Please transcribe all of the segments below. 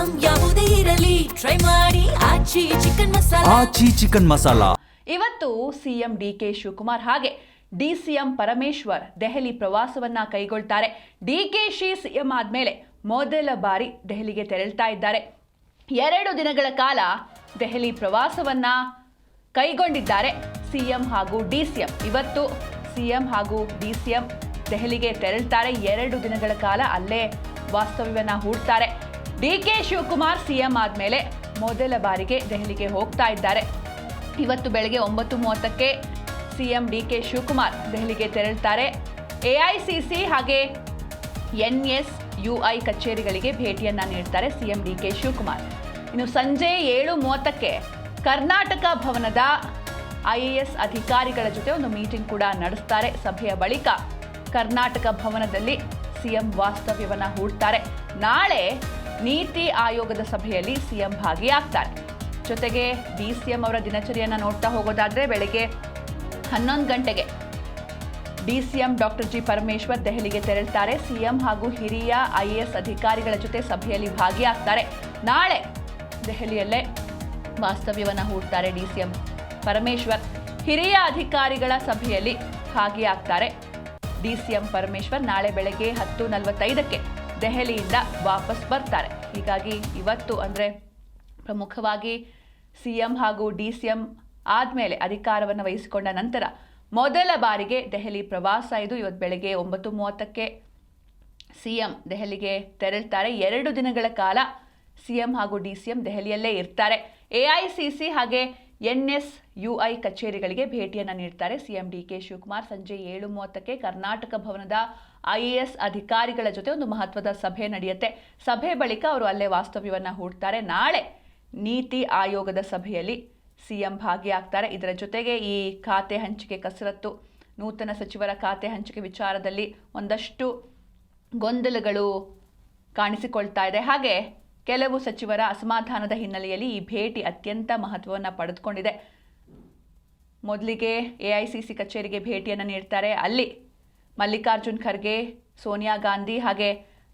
Item ಯಾವುದೇ ಇರಲಿ try ಮಾಡಿ ಆಚಿ ಚಿಕನ್ ಮಸಾಲಾ. ಇವತ್ತು ಸಿಎಂ ಡಿಕೆ ಶಿವಕುಮಾರ್ ಹಾಗೆ ಡಿಸಿಎಂ ಪರಮೇಶ್ವರ್ ದೆಹಲಿ ಪ್ರವಾಸವನ್ನ ಕೈಗೊಳ್ತಾರೆ. ಡಿಕೆಶಿ ಸಿಎಂ ಆದ್ಮೇಲೆ ಮೊದಲ ಬಾರಿ ದೆಹಲಿಗೆ ತೆರಳ್ತಾ ಇದ್ದಾರೆ. 2 ದಿನಗಳ ಕಾಲ ದೆಹಲಿ ಪ್ರವಾಸವನ್ನ ಕೈಗೊಂಡಿದ್ದಾರೆ ಸಿಎಂ ಹಾಗೂ ಡಿಸಿಎಂ. ಇವತ್ತು ಸಿಎಂ ಹಾಗೂ ಡಿಸಿಎಂ ದೆಹಲಿಗೆ ತೆರಳ್ತಾರೆ. 2 ದಿನಗಳ ಕಾಲ ಅಲ್ಲೇ ವಾಸ್ತವ್ಯವನ್ನ ಹೂಡ್ತಾರೆ. ಡಿಕೆ ಶಿವಕುಮಾರ್ ಸಿಎಂ ಆದ್ಮೇಲೆ ಮೊದಲ ಬಾರಿಗೆ ದೆಹಲಿಗೆ ಹೋಗ್ತಾ ಇದ್ದಾರೆ. ಇವತ್ತು ಬೆಳಗ್ಗೆ 9:30ಕ್ಕೆ ಸಿಎಂ ಡಿಕೆ ಶಿವಕುಮಾರ್ ದೆಹಲಿಗೆ ತೆರಳ್ತಾರೆ. ಎಐಸಿಸಿ ಹಾಗೆ ಎನ್ಎಸ್ಯುಐ ಕಚೇರಿಗಳಿಗೆ ಭೇಟಿಯನ್ನ ನೀಡ್ತಾರೆ ಸಿಎಂ ಡಿಕೆ ಶಿವಕುಮಾರ್. ಇನ್ನು ಸಂಜೆ 7:30ಕ್ಕೆ ಕರ್ನಾಟಕ ಭವನದ ಐಎಎಸ್ ಅಧಿಕಾರಿಗಳ ಜೊತೆ ಒಂದು ಮೀಟಿಂಗ್ ಕೂಡ ನಡೆಸ್ತಾರೆ. ಸಭೆಯ ಬಳಿಕ ಕರ್ನಾಟಕ ಭವನದಲ್ಲಿ ಸಿಎಂ ವಾಸ್ತವ್ಯವನ್ನ ಹೂಡ್ತಾರೆ. ನಾಳೆ ನೀತಿ ಆಯೋಗದ ಸಭೆಯಲ್ಲಿ ಸಿಎಂ ಭಾಗಿಯಾಗ್ತಾರೆ. ಜೊತೆಗೆ ಡಿಸಿಎಂ ಅವರ ದಿನಚರಿಯನ್ನು ನೋಡ್ತಾ ಹೋಗೋದಾದ್ರೆ ಬೆಳಗ್ಗೆ 11 ಗಂಟೆಗೆ ಡಿಸಿಎಂ ಡಾಕ್ಟರ್ ಜಿ ಪರಮೇಶ್ವರ್ ದೆಹಲಿಗೆ ತೆರಳ್ತಾರೆ. ಸಿಎಂ ಹಾಗೂ ಹಿರಿಯ ಐಎಎಸ್ ಅಧಿಕಾರಿಗಳ ಜೊತೆ ಸಭೆಯಲ್ಲಿ ಭಾಗಿಯಾಗ್ತಾರೆ. ನಾಳೆ ದೆಹಲಿಯಲ್ಲೇ ವಾಸ್ತವ್ಯವನ್ನ ಹೂಡ್ತಾರೆ ಡಿಸಿಎಂ ಪರಮೇಶ್ವರ್. ಹಿರಿಯ ಅಧಿಕಾರಿಗಳ ಸಭೆಯಲ್ಲಿ ಭಾಗಿಯಾಗ್ತಾರೆ ಡಿಸಿಎಂ ಪರಮೇಶ್ವರ್. ನಾಳೆ ಬೆಳಗ್ಗೆ 10:45ಕ್ಕೆ ದೆಹಲಿಯಿಂದ ವಾಪಸ್ ಬರ್ತಾರೆ. ಹೀಗಾಗಿ ಇವತ್ತು ಅಂದರೆ ಪ್ರಮುಖವಾಗಿ ಸಿಎಂ ಹಾಗೂ ಡಿಸಿಎಂ ಆದಮೇಲೆ ಅಧಿಕಾರವನ್ನು ವಹಿಸಿಕೊಂಡ ನಂತರ ಮೊದಲ ಬಾರಿಗೆ ದೆಹಲಿ ಪ್ರವಾಸ ಇದು. ಇವತ್ತು ಬೆಳಗ್ಗೆ 9:30ಕ್ಕೆ ಸಿಎಂ ದೆಹಲಿಗೆ ತೆರಳ್ತಾರೆ. 2 ದಿನಗಳ ಕಾಲ ಸಿಎಂ ಹಾಗೂ ಡಿಸಿಎಂ ದೆಹಲಿಯಲ್ಲೇ ಇರ್ತಾರೆ. ಎಐಸಿಸಿ ಹಾಗೆ ಎನ್ಎಸ್ಯುಐ ಕಚೇರಿಗಳಿಗೆ ಭೇಟಿಯನ್ನು ನೀಡ್ತಾರೆ ಸಿಎಂ ಡಿಕೆ ಶಿವಕುಮಾರ್. ಸಂಜೆ 7:30ಕ್ಕೆ ಕರ್ನಾಟಕ ಭವನದ ಐಎಎಸ್ ಅಧಿಕಾರಿಗಳ ಜೊತೆ ಒಂದು ಮಹತ್ವದ ಸಭೆ ನಡೆಯುತ್ತೆ. ಸಭೆ ಬಳಿಕ ಅವರು ಅಲ್ಲೇ ವಾಸ್ತವ್ಯವನ್ನು ಹೂಡ್ತಾರೆ. ನಾಳೆ ನೀತಿ ಆಯೋಗದ ಸಭೆಯಲ್ಲಿ ಸಿಎಂ ಭಾಗಿಯಾಗ್ತಾರೆ. ಇದರ ಜೊತೆಗೆ ಈ ಖಾತೆ ಹಂಚಿಕೆ ಕಸರತ್ತು, ನೂತನ ಸಚಿವರ ಖಾತೆ ಹಂಚಿಕೆ ವಿಚಾರದಲ್ಲಿ ಒಂದಷ್ಟು ಗೊಂದಲಗಳು ಕಾಣಿಸಿಕೊಳ್ತಾ ಇದೆ. ಹಾಗೆ ಕೆಲವು ಸಚಿವರ ಅಸಮಾಧಾನದ ಹಿನ್ನೆಲೆಯಲ್ಲಿ ಈ ಭೇಟಿ ಅತ್ಯಂತ ಮಹತ್ವವನ್ನು ಪಡೆದುಕೊಂಡಿದೆ. ಮೊದಲಿಗೆ ಎಐಸಿಸಿ ಕಚೇರಿಗೆ ಭೇಟಿಯನ್ನು ನೀಡ್ತಾರೆ. ಅಲ್ಲಿ ಮಲ್ಲಿಕಾರ್ಜುನ್ ಖರ್ಗೆ, ಸೋನಿಯಾ ಗಾಂಧಿ ಹಾಗೆ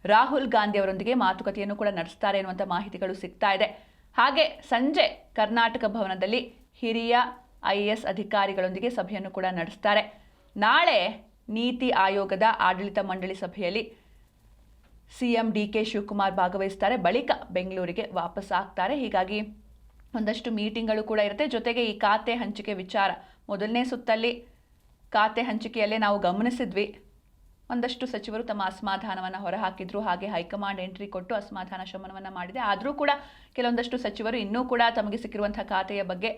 ರಾಹುಲ್ ಗಾಂಧಿ ಅವರೊಂದಿಗೆ ಮಾತುಕತೆಯನ್ನು ಕೂಡ ನಡೆಸ್ತಾರೆ ಎನ್ನುವಂಥ ಮಾಹಿತಿಗಳು ಸಿಗ್ತಾ ಇದೆ. ಹಾಗೆ ಸಂಜೆ ಕರ್ನಾಟಕ ಭವನದಲ್ಲಿ ಹಿರಿಯ ಐಎಎಸ್ ಅಧಿಕಾರಿಗಳೊಂದಿಗೆ ಸಭೆಯನ್ನು ಕೂಡ ನಡೆಸ್ತಾರೆ. ನಾಳೆ ನೀತಿ ಆಯೋಗದ ಆಡಳಿತ ಮಂಡಳಿ ಸಭೆಯಲ್ಲಿ ಸಿಎಂ ಡಿಕೆ ಶಿವಕುಮಾರ್ ಭಾಗವಹಿಸ್ತಾರೆ. ಬಳಿಕ ಬೆಂಗಳೂರಿಗೆ ವಾಪಸ್ ಆಗ್ತಾರೆ. ಹೀಗಾಗಿ ಒಂದಷ್ಟು ಮೀಟಿಂಗ್ಗಳು ಕೂಡ ಇರುತ್ತೆ. ಜೊತೆಗೆ ಈ ಖಾತೆ ಹಂಚಿಕೆ ವಿಚಾರ ಮೊದಲನೇ ಸುತ್ತಲ್ಲಿ ಖಾತೆ ಹಂಚಿಕೆಯಲ್ಲೇ ನಾವು ಗಮನಿಸಿದ್ವಿ, ಒಂದಷ್ಟು ಸಚಿವರು ತಮ್ಮ ಅಸಮಾಧಾನವನ್ನು ಹೊರಹಾಕಿದ್ರು. ಹಾಗೆ ಹೈಕಮಾಂಡ್ ಎಂಟ್ರಿ ಕೊಟ್ಟು ಅಸಮಾಧಾನ ಶಮನವನ್ನು ಮಾಡಿದೆ. ಆದರೂ ಕೂಡ ಕೆಲವೊಂದಷ್ಟು ಸಚಿವರು ಇನ್ನೂ ಕೂಡ ತಮಗೆ ಸಿಕ್ಕಿರುವಂತಹ ಖಾತೆಯ ಬಗ್ಗೆ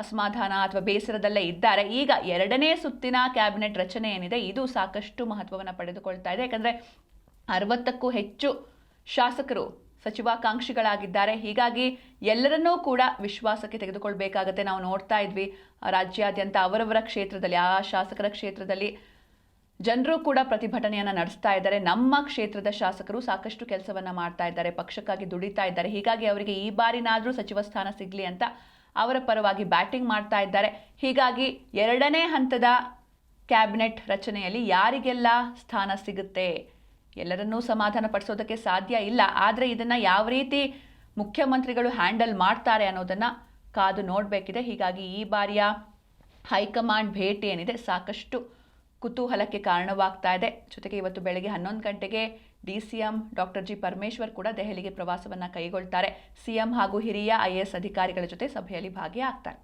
ಅಸಮಾಧಾನ ಅಥವಾ ಬೇಸರದಲ್ಲೇ ಇದ್ದಾರೆ. ಈಗ 2ನೇ ಸುತ್ತಿನ ಕ್ಯಾಬಿನೆಟ್ ರಚನೆ ಏನಿದೆ ಇದು ಸಾಕಷ್ಟು ಮಹತ್ವವನ್ನು ಪಡೆದುಕೊಳ್ತಾ ಇದೆ. ಯಾಕಂದರೆ 60ಕ್ಕೂ ಹೆಚ್ಚು ಶಾಸಕರು ಸಚಿವಾಕಾಂಕ್ಷಿಗಳಾಗಿದ್ದಾರೆ. ಹೀಗಾಗಿ ಎಲ್ಲರನ್ನೂ ಕೂಡ ವಿಶ್ವಾಸಕ್ಕೆ ತೆಗೆದುಕೊಳ್ಬೇಕಾಗತ್ತೆ. ನಾವು ನೋಡ್ತಾ ಇದ್ವಿ ರಾಜ್ಯಾದ್ಯಂತ ಅವರವರ ಕ್ಷೇತ್ರದಲ್ಲಿ, ಆ ಶಾಸಕರ ಕ್ಷೇತ್ರದಲ್ಲಿ ಜನರು ಕೂಡ ಪ್ರತಿಭಟನೆಯನ್ನು ನಡೆಸ್ತಾ ಇದ್ದಾರೆ. ನಮ್ಮ ಕ್ಷೇತ್ರದ ಶಾಸಕರು ಸಾಕಷ್ಟು ಕೆಲಸವನ್ನು ಮಾಡ್ತಾ ಇದ್ದಾರೆ, ಪಕ್ಷಕ್ಕಾಗಿ ದುಡಿತಾ ಇದ್ದಾರೆ. ಹೀಗಾಗಿ ಅವರಿಗೆ ಈ ಬಾರಿನಾದರೂ ಸಚಿವ ಸ್ಥಾನ ಸಿಗಲಿ ಅಂತ ಅವರ ಪರವಾಗಿ ಬ್ಯಾಟಿಂಗ್ ಮಾಡ್ತಾ ಇದ್ದಾರೆ. ಹೀಗಾಗಿ 2ನೇ ಹಂತದ ಕ್ಯಾಬಿನೆಟ್ ರಚನೆಯಲ್ಲಿ ಯಾರಿಗೆಲ್ಲ ಸ್ಥಾನ ಸಿಗುತ್ತೆ, ಎಲ್ಲರನ್ನೂ ಸಮಾಧಾನ ಪಡಿಸೋದಕ್ಕೆ ಸಾಧ್ಯ ಇಲ್ಲ. ಆದರೆ ಇದನ್ನು ಯಾವ ರೀತಿ ಮುಖ್ಯಮಂತ್ರಿಗಳು ಹ್ಯಾಂಡಲ್ ಮಾಡ್ತಾರೆ ಅನ್ನೋದನ್ನು ಕಾದು ನೋಡಬೇಕಿದೆ. ಹೀಗಾಗಿ ಈ ಬಾರಿಯ ಹೈಕಮಾಂಡ್ ಭೇಟಿ ಏನಿದೆ ಸಾಕಷ್ಟು ಕುತೂಹಲಕ್ಕೆ ಕಾರಣವಾಗ್ತಾ ಇದೆ. ಜೊತೆಗೆ ಇವತ್ತು ಬೆಳಗ್ಗೆ 11 ಗಂಟೆಗೆ ಡಿಸಿಎಂ ಡಾಕ್ಟರ್ ಜಿ ಪರಮೇಶ್ವರ್ ಕೂಡ ದೆಹಲಿಗೆ ಪ್ರವಾಸವನ್ನು ಕೈಗೊಳ್ತಾರೆ. ಸಿಎಂ ಹಾಗೂ ಹಿರಿಯ ಐಎಎಸ್ ಅಧಿಕಾರಿಗಳ ಜೊತೆ ಸಭೆಯಲ್ಲಿ ಭಾಗಿಯಾಗ್ತಾರೆ.